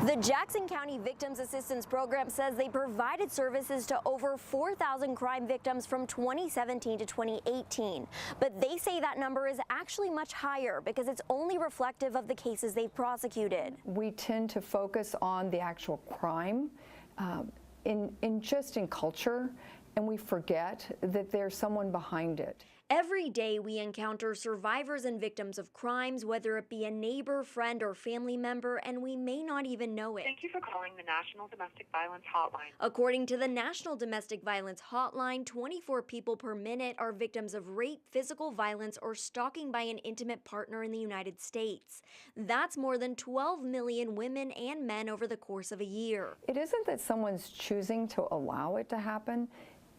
The Jackson County Victims Assistance Program says they provided services to over 4,000 crime victims from 2017 to 2018. But they say that number is actually much higher because it's only reflective of the cases they've prosecuted. We tend to focus on the actual crime in culture, and we forget that there's someone behind it. Every day we encounter survivors and victims of crimes, whether it be a neighbor, friend, or family member, and we may not even know it. Thank you for calling the National Domestic Violence Hotline. According to the National Domestic Violence Hotline, 24 people per minute are victims of rape, physical violence, or stalking by an intimate partner in the United States. That's more than 12 million women and men over the course of a year. It isn't that someone's choosing to allow it to happen.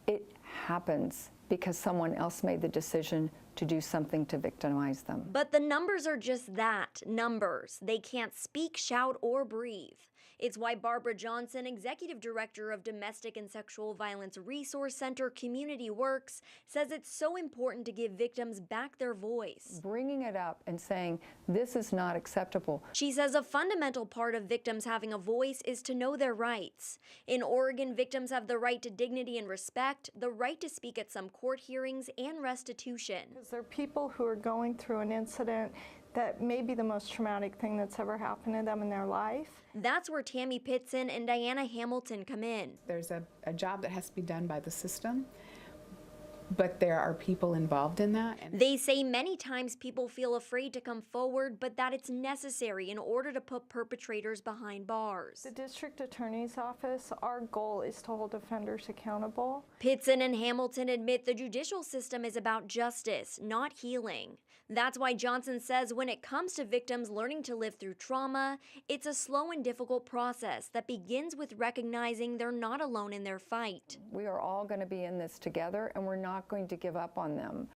It happens because someone else made the decision to do something to victimize them. But the numbers are just that, numbers. They can't speak, shout, or breathe. It's why Barbara Johnson, Executive Director of Domestic and Sexual Violence Resource Center Community Works, says it's so important to give victims back their voice. Bringing it up and saying, this is not acceptable. She says a fundamental part of victims having a voice is to know their rights. In Oregon, victims have the right to dignity and respect, the right to speak at some court hearings, and restitution. Because there are people who are going through an incident that may be the most traumatic thing that's ever happened to them in their life. That's where Tammy Pitson and Diana Hamilton come in. There's a job that has to be done by the system, but there are people involved in that. They say many times people feel afraid to come forward, but that it's necessary in order to put perpetrators behind bars. The district attorney's office, our goal is to hold offenders accountable. Pitson and Hamilton admit the judicial system is about justice, not healing. That's why Johnson says when it comes to victims learning to live through trauma, it's a slow and difficult process that begins with recognizing they're not alone in their fight. We are all going to be in this together, and we're not going to give up on them.